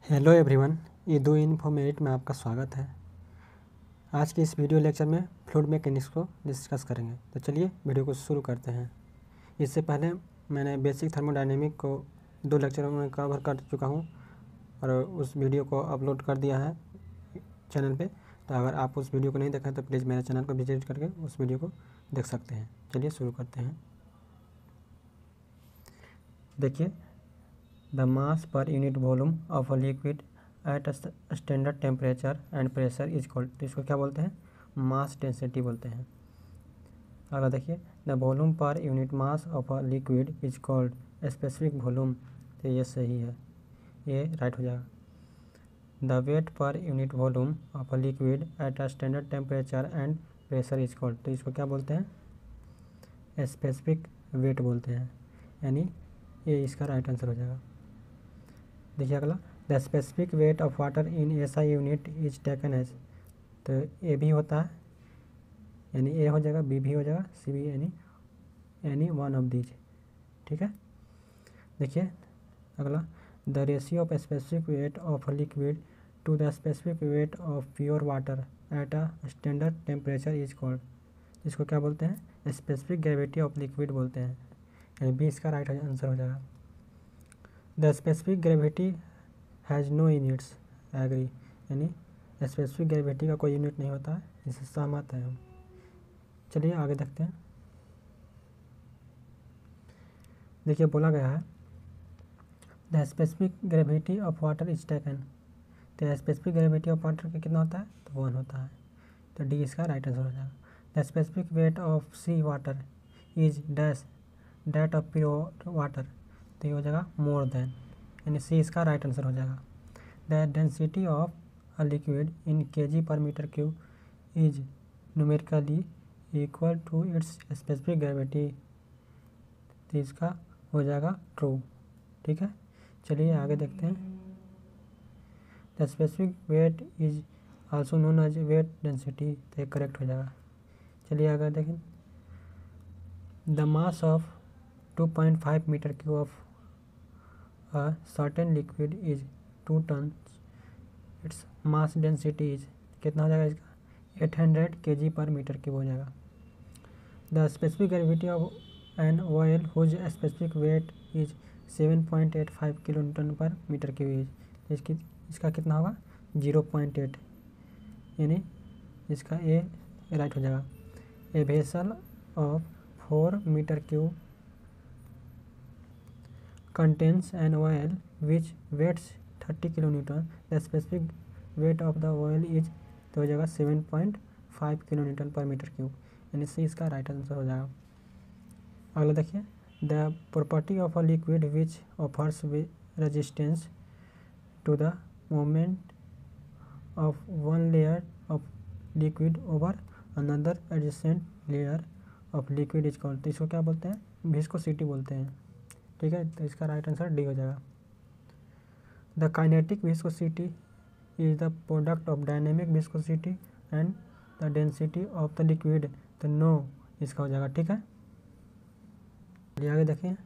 Hello everyone, ईदू info merit में आपका स्वागत है। आज के इस वीडियो लेक्चर में फ्लूइड मैकेनिक्स को डिस्कस करेंगे। तो चलिए वीडियो को शुरू करते हैं। इससे पहले मैंने बेसिक थर्मोडायनेमिक को 2 लेक्चरों में कवर कर चुका हूं और उस वीडियो को अपलोड कर दिया है चैनल पे। तो अगर आप उस वीडियो को नहीं देखें तो प्लीज़ मेरे चैनल को विजिट करके उस वीडियो को देख सकते हैं। चलिए शुरू करते हैं। देखिए, द मास पर unit volume of a liquid eight standard temperature and pressure is called. तो इसको क्या बोलते हैं? मास डेंसिटी बोलते हैं। अगला देखिए, the volume per unit mass of a liquid is called specific volume. तो ये सही है, ये राइट हो जाएगा। The weight per unit volume of a liquid at a standard temperature and pressure is called. तो इसको क्या बोलते हैं? स्पेसिफिक वेट बोलते हैं, यानी ये इसका राइट आंसर हो जाएगा। देखिए अगला, the specific weight of water in SI unit is taken as. तो ए भी होता है, यानी ए हो जाएगा, बी भी हो जाएगा, सी भी, यानी वन ऑफ दीज। ठीक है। देखिए अगला, the ratio of specific weight of liquid to the specific weight of pure water at a standard temperature is called. इसको क्या बोलते हैं? स्पेसिफिक ग्रेविटी ऑफ लिक्विड बोलते हैं, यानी बी इसका राइट आंसर हो जाएगा। The specific gravity has no units एग्री, यानी स्पेसिफिक ग्रेविटी का कोई यूनिट नहीं होता है, इससे सहमत है हम। चलिए आगे देखते हैं। देखिए बोला गया है, the specific gravity of water is taken. तो स्पेसिफिक ग्रेविटी ऑफ वाटर का कितना होता है? तो 1 होता है। तो डी इसका राइट आंसर हो जाएगा। The specific weight of sea water is dash that of pure water. तो ये हो जाएगा मोर देन, यानी सी इसका राइट आंसर हो जाएगा। The density of a liquid in kg per metre cube is numerically equal to its specific gravity. तो इसका हो जाएगा ट्रू। ठीक है, चलिए आगे देखते हैं। The specific weight is also known as weight density. तो ये करेक्ट हो जाएगा। चलिए आगे देखें। The mass of 2.5 metre cube of a certain liquid is 2 tons. Its mass density is, कितना हो जाएगा इसका? 800 kg पर मीटर क्यूब हो जाएगा। The specific gravity of an oil whose specific weight is 7.85 kilo newton per metre cube is. इसका कितना होगा? 0.8, यानी इसका ए राइट हो जाएगा। A vessel of 4 metre cube contains an oil which weighs 30 kilonewton. The specific weight of the oil is, तो हो जाएगा 7.5 किलोन्यूटन पर मीटर क्यूब, यानी सी इसका राइट आंसर हो जाएगा। अगला देखिए, the property of a liquid which offers resistance to the movement of one layer of liquid over another adjacent layer of liquid is called. तो इसको क्या बोलते हैं? विस्कोसिटी बोलते हैं। ठीक है, तो इसका राइट आंसर डी हो जाएगा। The kinetic viscosity is the product of dynamic viscosity and the density of the liquid. तो नो इसका हो जाएगा। ठीक है, आगे देखिए।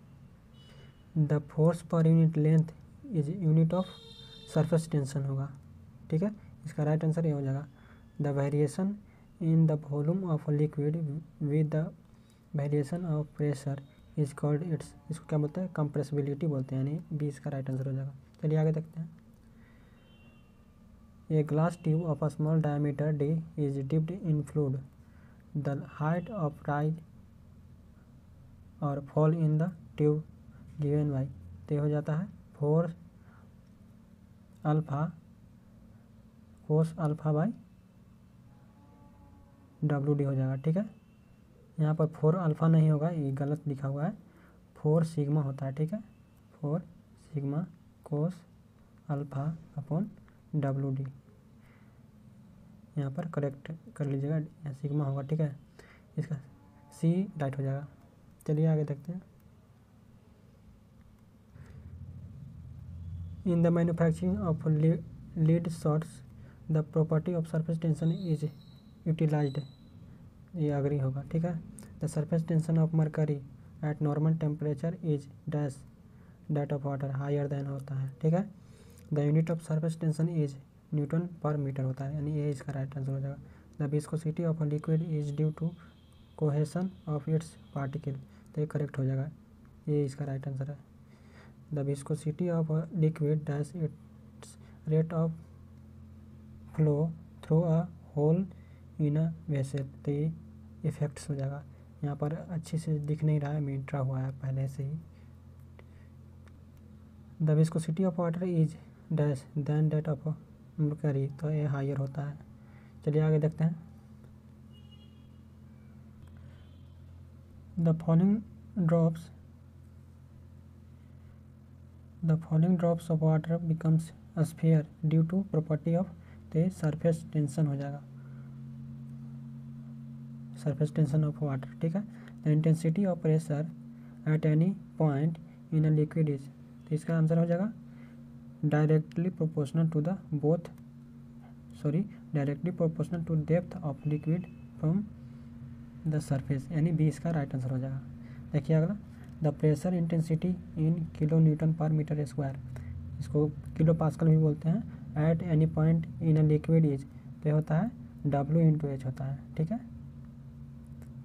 The force per unit length is unit of surface tension होगा। ठीक है, इसका राइट आंसर ये हो जाएगा। The variation in the volume of liquid with the variation of pressure is called its. इसको क्या बोलते हैं? कंप्रेसिबिलिटी बोलते हैं, यानी बी इसका राइट आंसर हो जाएगा। चलिए आगे देखते हैं। A glass tube of a small diameter D is dipped in fluid. The height of rise और fall in the tube given by. तो हो जाता है 4 alpha cos alpha by WD हो जाएगा। ठीक है, यहाँ पर 4 अल्फ़ा नहीं होगा, ये गलत लिखा हुआ है, 4 सिग्मा होता है। ठीक है, 4 sigma cos alpha upon WD, यहाँ पर करेक्ट कर लीजिएगा, यहाँ सिग्मा होगा। ठीक है, इसका सी राइट हो जाएगा। चलिए आगे देखते हैं। In the manufacturing of lead shots the property of surface tension is utilised. ये अग्री होगा। ठीक है, the surface tension of mercury at normal temperature is dash that of water higher than होता है। ठीक है, the unit of surface tension is newton per metre होता है, यानी ये इसका राइट आंसर हो जाएगा। The viscosity of a liquid is due to cohesion of it's particle, तो ये करेक्ट हो जाएगा, ये इसका राइट आंसर है। The viscosity of a liquid dash its rate of flow through a hole in a vessel, तो ये effects हो जाएगा। यहाँ पर अच्छे से दिख नहीं रहा है, मीठा हुआ है पहले से ही। The viscosity of water is dash than that of mercury, तो ये हायर होता है। चलिए आगे देखते हैं। The following drops of water becomes a sphere due to property of, तो सरफेस टेंशन हो जाएगा, सरफेस टेंशन ऑफ वाटर, ठीक है। The intensity of pressure at any point in a liquid is, तो इसका आंसर हो जाएगा directly proportional to depth of liquid from the surface, यानी बी इसका राइट आंसर हो जाएगा। देखिए अगला, the pressure intensity in kilo newton per metre square, इसको किलो पास्कल भी बोलते हैं, eight any point in a liquid is, तो होता है W/H होता है, ठीक है,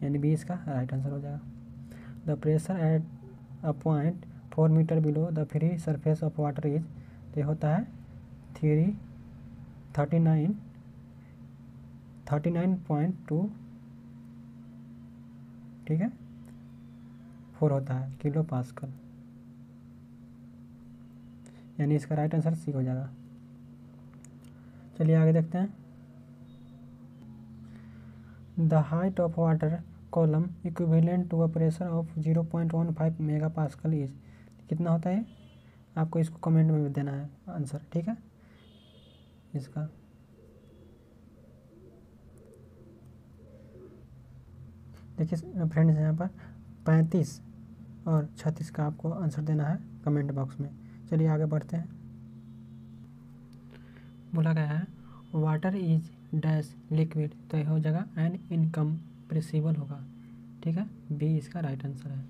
यानी बी इसका राइट आंसर हो जाएगा। The pressure at a point 4 metre below the free surface of water is, तो होता है 39.2, ठीक है, 4 होता है किलो पास्कल, यानी इसका राइट आंसर सी हो जाएगा। चलिए आगे देखते हैं। The height of water column equivalent to a pressure of 0.15 mega pascal is, कितना होता है, आपको इसको कमेंट में देना है आंसर, ठीक है। इसका देखिए फ्रेंड्स, यहाँ पर 35 और 36 का आपको आंसर देना है कमेंट बॉक्स में। चलिए आगे बढ़ते हैं। बोला गया है वाटर इज डैश लिक्विड, तो यह हो जाएगा एन इनकम्प्रेसिबल होगा, ठीक है, बी इसका राइट आंसर है।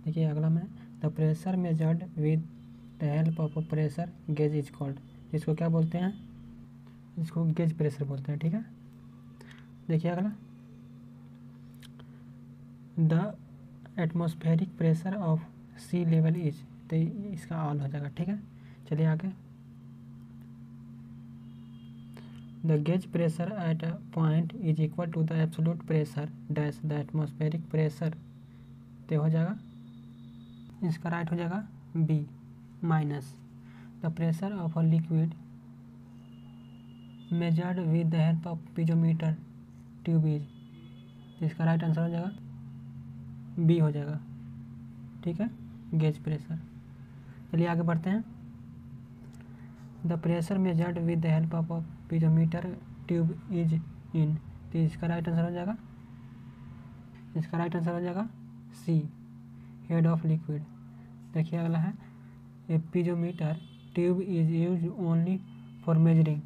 देखिए अगला में, the pressure measured with the help of pressure gauge is called, इसको क्या बोलते हैं, इसको गेज प्रेशर बोलते हैं, ठीक है। देखिए अगला, the atmospheric pressure of sea level is, तो इसका ऑल हो जाएगा, ठीक है। चलिए आगे, the gauge pressure at a point is equal to the absolute pressure dash the atmospheric pressure, तो हो जाएगा, इसका राइट हो जाएगा B minus the pressure of a liquid measured with the help of piezometer tube is, तो इसका right answer हो जाएगा बी हो जाएगा, ठीक है, गेज प्रेशर। चलिए आगे बढ़ते हैं। The pressure measured with the help of piezometer tube is in, तो इसका राइट आंसर हो जाएगा, इसका राइट आंसर हो जाएगा सी हेड ऑफ लिक्विड। देखिए अगला है, a piezometer tube is use only for measuring,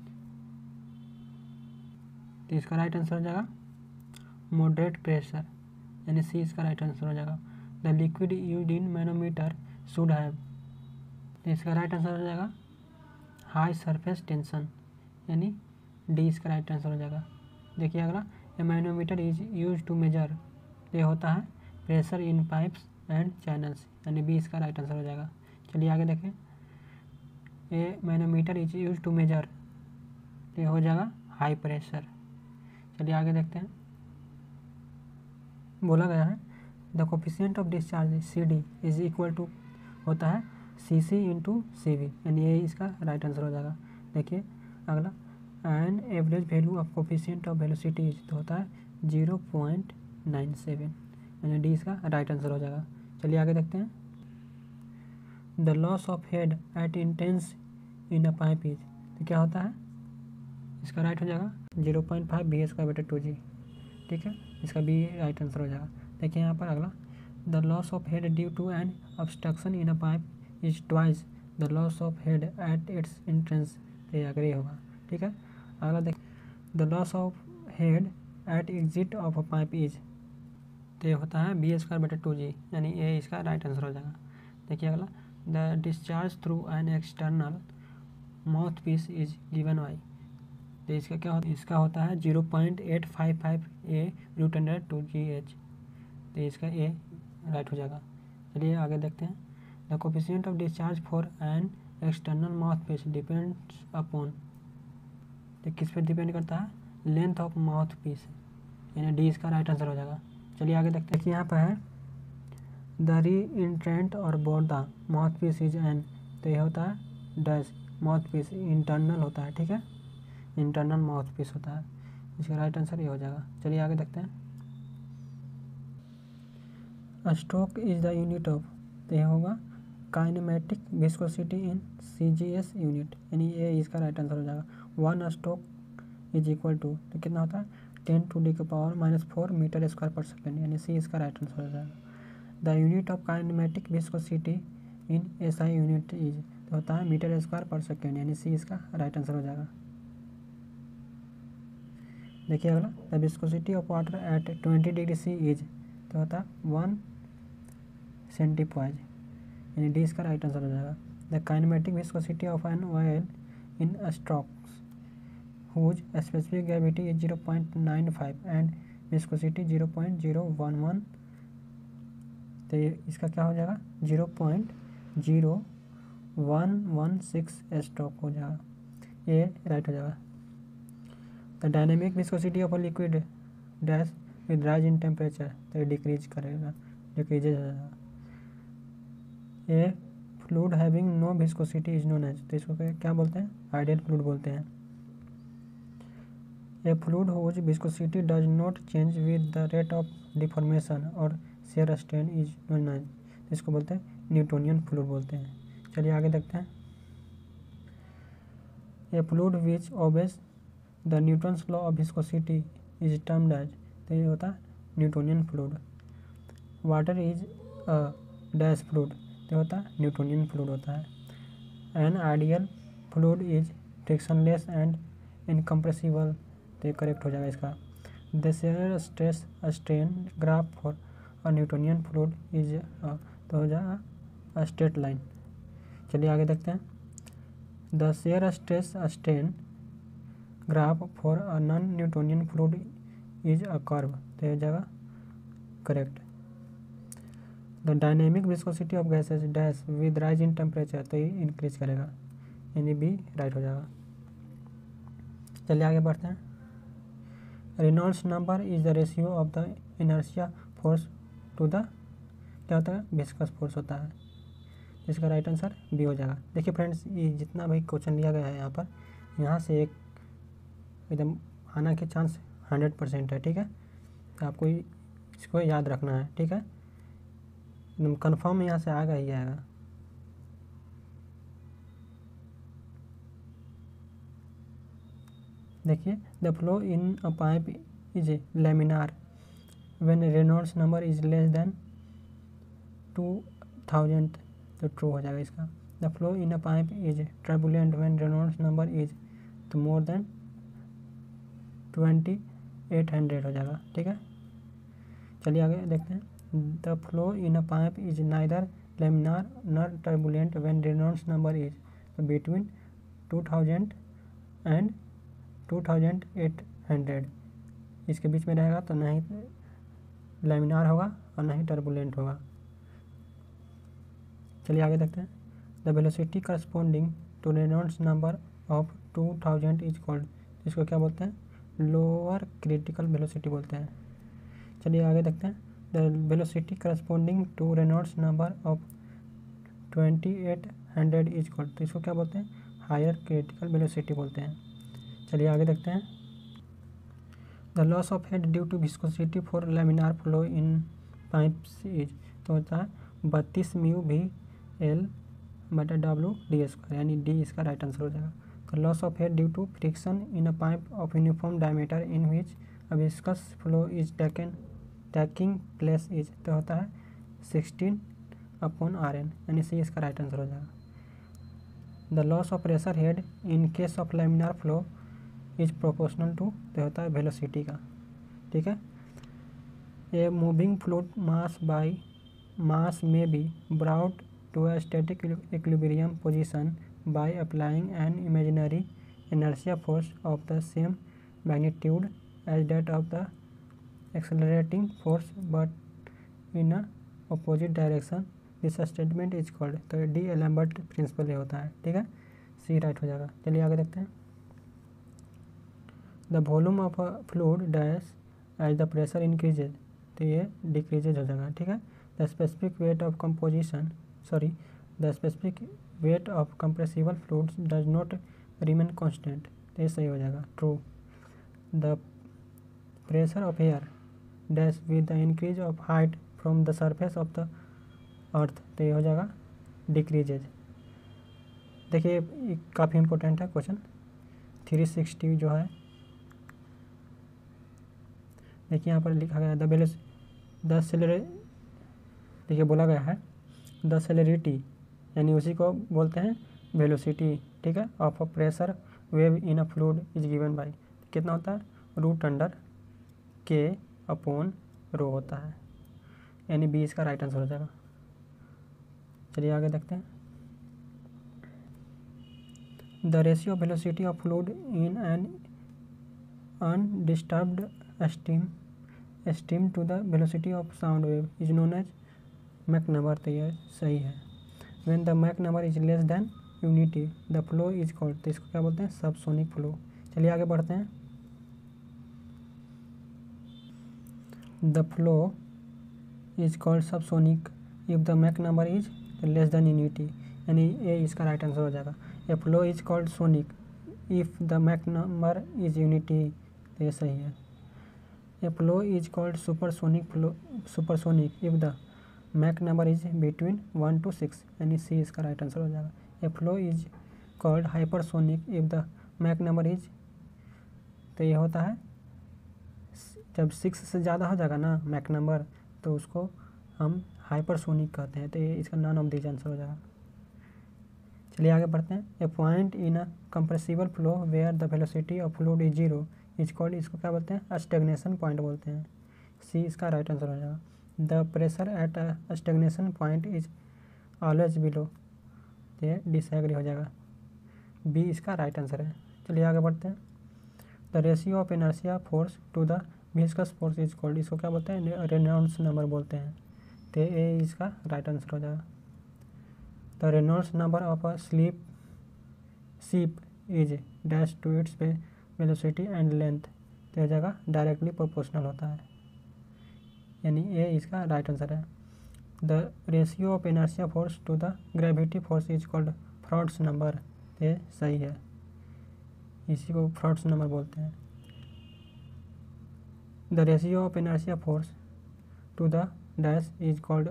तो इसका राइट आंसर हो जाएगा मॉडरेट प्रेशर, यानी सी इसका राइट आंसर हो जाएगा। The liquid used in manometer should have, तो इसका राइट आंसर हो जाएगा हाई सरफेस टेंशन, यानी डी इसका राइट आंसर हो जाएगा। देखिए अगला, a manometer is use to measure, ये होता है pressure in pipes and channels, यानी बी इसका राइट आंसर हो जाएगा। चलिए आगे देखें, a manometer is use to measure, ये हो जाएगा हाई प्रेशर। चलिए आगे देखते हैं। बोला गया है the coefficient of discharge C D is equal to होता है सी सी इंटू सी वी, यानी ये इसका राइट आंसर हो जाएगा। देखिए अगला, an average value of coefficient of velocity is, तो होता है 0.97, यानी डी इसका राइट आंसर हो जाएगा। चलिए आगे देखते हैं। The loss of head eight intense in a pipe is, तो क्या होता है, इसका राइट हो जाएगा 0.5 BH²/2G, ठीक है, इसका बी राइट आंसर हो जाएगा। देखिए यहाँ पर अगला, the loss of head due to an obstruction in a pipe is twice the loss of head at its entrance, तो ये अग्री होगा, ठीक है। अगला देख, the loss of head at exit of a pipe is, तो ये होता है BH²/2G, यानी ये इसका राइट आंसर हो जाएगा। देखिए अगला, the discharge through an external mouthpiece is given by, तो इसका क्या होता है, इसका होता है 0.855 ए √2GH, तो इसका ए राइट हो जाएगा। चलिए आगे देखते हैं। The coefficient of discharge for an external mouthpiece depends upon, तो किस पर डिपेंड करता है, लेंथ ऑफ माउथ पीस, यानी डी इसका राइट आंसर हो जाएगा। चलिए आगे देखते हैं। यहाँ पर है द री इंट्रेंट और Borda the mouthpiece is an, तो ये होता है डैश, माउथ पीस इंटरनल होता है, ठीक है, इंटरनल माउथ पीस होता है, इसका राइट आंसर ये हो जाएगा। चलिए आगे देखते हैं। Stroke is the unit of, तो ये होगा kinematic viscosity in CGS unit, यानी ये इसका राइट आंसर हो जाएगा। 1 स्ट्रोक इज इक्वल टू, तो कितना होता है 10⁻⁻⁴ मीटर स्क्वायर पर सेकेंड, यानी सी इसका राइट आंसर हो जाएगा। The unit of kinematic viscosity in SI unit is, तो होता है मीटर स्क्वायर पर सेकेंड, यानी सी इसका राइट आंसर हो जाएगा। देखिए अगला, the viscosity of water at 20°C is, तो होता है 1 सेंटीपोइज, यानी डी इसका राइट आंसर हो जाएगा। The kinematic viscosity of an oil in stokes whose specific gravity is 0.95 and viscosity 0.011, तो इसका क्या हो जाएगा 0.0116 स्ट्रोक हो जाएगा, ये राइट हो जाएगा। The dynamic viscosity of a liquid dash with rise in temperature, तो डिक्रीज करेगा, डिक्रीजेज हो जाएगा। A fluid having no viscosity is known as, तो इसको क्या बोलते हैं, आइडियल फ्लूड बोलते हैं। A fluid whose viscosity does not change with the rate of deformation और shear strain is known as, इसको बोलते हैं न्यूटोनियन फ्लूड बोलते हैं। चलिए आगे देखते हैं। A fluid which obeys the Newton's law of viscosity is termed as, तो ये होता है Newtonian fluid. Water is a dash fluid, तो होता है न्यूटोनियन फ्लूड होता है। An ideal fluid is frictionless and incompressible, तो करेक्ट हो जाएगा इसका। The shear stress strain graph for a Newtonian fluid is, तो हो जाएगा स्ट्रेट लाइन। चलिए आगे देखते हैं। The shear stress strain graph for a non Newtonian fluid is a curve, तो हो जाएगा correct. The dynamic viscosity of gases dash with rise in temperature, तो ये इंक्रीज करेगा, यानी बी राइट हो जाएगा। चलिए आगे बढ़ते हैं। Reynolds number is the ratio of the inertia force to the, क्या होता है, विस्कस फोर्स होता है, इसका राइट आंसर बी हो जाएगा। देखिए फ्रेंड्स, ये जितना भी क्वेश्चन लिया गया है यहाँ से एक एकदम आना के चांस 100% है, ठीक है, तो आपको इसको याद रखना है, ठीक है, एकदम कन्फर्म यहाँ से आएगा ही आएगा। देखिए, the flow in a pipe is laminar when Reynolds number is less then 2000, तो ट्रू हो जाएगा इसका। The flow in a pipe is turbulent when Reynolds number is, तो मोर देन 2800 हो जाएगा, ठीक है। चलिए आगे देखते हैं। The flow in a pipe is neither laminar nor turbulent when Reynolds number is, तो बिटवीन 2000 एंड 2800, इसके बीच में रहेगा, तो नहीं लैमिनार होगा और नहीं टर्बुलेंट होगा। चलिए आगे देखते हैं। The velocity corresponding to Reynolds number of 2000 is called, इसको क्या बोलते हैं, लोअर क्रिटिकल वेलोसिटी बोलते हैं। चलिए आगे देखते हैं। The velocity corresponding to Reynolds number of 2800 is called, तो इसको क्या बोलते हैं, हायर क्रिटिकल वेलोसिटी बोलते हैं। चलिए आगे देखते हैं। The loss of head due to viscosity for laminar flow in pipes is, तो होता है 32 म्यू वी एल बटा डब्ल्यू डी स्क्वायर, यानी डी इसका राइट आंसर हो जाएगा। The loss of head due to friction in a pipe of uniform diameter in which a viscous flow is taking place is, तो होता है 16/Rn, यानी सी इसका राइट आंसर हो जाएगा। The loss of pressure head in case of laminar flow is proportional to, तो होता है वेलोसिटी का, ठीक है। A moving fluid mass by mass may be brought to a static equilibrium position by applying an imaginary inertia force of the same magnitude as that of the accelerating force but in a opposite direction. This statement is called, तो D Alembert principal ये होता है, ठीक है, सी right हो जाएगा। चलिए आगे देखते हैं। The volume of a fluid dash as the pressure increases, तो ये डिक्रीजेज हो जाएगा, ठीक है। The specific weight of composition the specific weight of compressible fluids does not remain constant, तो ये सही हो जाएगा, true. The pressure of air dash with the increase of height from the surface of the earth, तो ये हो जाएगा decreases. देखिए काफ़ी इंपॉर्टेंट है क्वेश्चन 360 जो है, देखिए यहाँ पर लिखा गया देखिए बोला गया है द सेलेरिटी, यानी उसी को बोलते हैं वेलोसिटी, ठीक है, of a pressure wave in a fluid is given by, कितना होता है √K/ρ होता है, यानी बी इसका राइट आंसर हो जाएगा। चलिए आगे देखते हैं। The ratio of velocity of fluid in an undisturbed stream to the velocity of sound wave is known as Mach number, तो ये सही है। When the Mach number is less than unity the flow is called, तो इसको क्या बोलते हैं, subsonic flow. चलिए आगे बढ़ते हैं। The flow is called subsonic if the Mach number is less than unity, यानी ए इसका राइट आंसर हो जाएगा। ए flow is called sonic if the Mach number is unity, तो ये सही है। ए flow is called supersonic if the Mach number is between 1 to 6, यानी सी इसका राइट आंसर हो जाएगा। ए flow is called hypersonic if the Mach number is, तो ये होता है जब 6 से ज़्यादा हो जाएगा ना मैक नंबर, तो उसको हम हाइपरसोनिक कहते हैं, तो ये इसका नॉन ऑफ दिस आंसर हो जाएगा। चलिए आगे बढ़ते हैं। A point in a compressible flow where the velocity of fluid is 0 is called, इसको क्या बोलते हैं, स्टैग्नेशन पॉइंट बोलते हैं, सी इसका राइट आंसर हो जाएगा। The pressure at a stagnation point is always below, ये डिसएग्री हो जाएगा, बी इसका राइट आंसर है। चलिए आगे बढ़ते हैं। The ratio of inertia force to the viscous force is called, इसको क्या बोलते हैं, रेनॉल्ड्स नंबर बोलते हैं, तो ए इसका राइट आंसर हो जाएगा। The Reynolds number of a ship is dash to its velocity and length, तो हो जाएगा डायरेक्टली प्रोपोर्शनल होता है, यानी ए इसका राइट आंसर है। The ratio of inertia force to the gravity force is called Froude's number, ये सही है, इसी को फ्रॉड्स नंबर बोलते हैं। The ratio of inertia force to the dash is called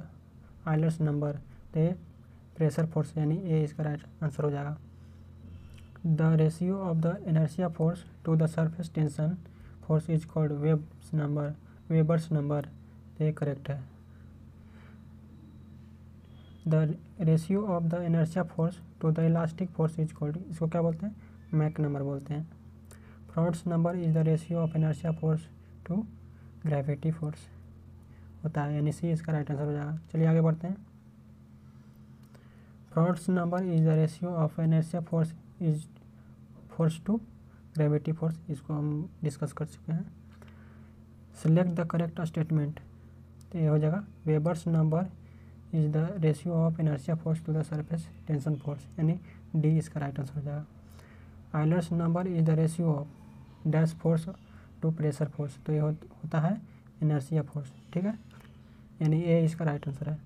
Euler's number, तो प्रेशर फोर्स, यानी ए इसका राइट आंसर हो जाएगा। The ratio of the inertia force to the surface tension force is called Weber's number, तो ये correct है। The ratio of the inertia force to the elastic force is called, इसको क्या बोलते हैं, मैक नंबर बोलते हैं। Froude's number is the ratio of inertia force to gravity force होता है, यानी सी इसका राइट आंसर हो जाएगा। चलिए आगे बढ़ते हैं। Froude's number is the ratio of inertia force to gravity force, इसको हम डिस्कस कर चुके हैं। सिलेक्ट द करेक्ट स्टेटमेंट, तो ये हो जाएगा Weber's number is the ratio of inertia force to the surface tension force, यानी डी इसका राइट आंसर हो जाएगा। Euler's number is the ratio of dash force to pressure force, तो ये होता है इनर्शिया फोर्स, ठीक है, यानी ए इसका राइट आंसर है।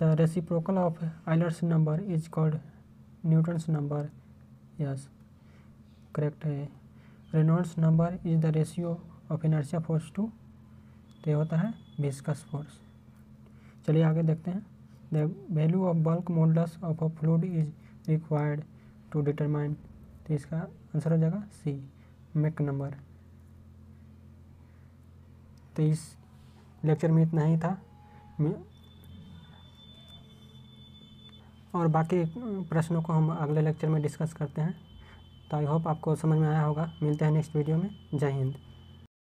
The reciprocal of Euler's number is called Newton's number, yes correct है। Reynolds number is the ratio of inertia force to, तो ये होता है विस्कस फोर्स। चलिए आगे देखते हैं। The value of bulk modulus of a fluid is required to determine, तो इसका आंसर हो जाएगा सी मैक नंबर। तो इस लेक्चर में इतना ही था, और बाकी प्रश्नों को हम अगले लेक्चर में डिस्कस करते हैं। तो आई होप आपको समझ में आया होगा। मिलते हैं नेक्स्ट वीडियो में। जय हिंद।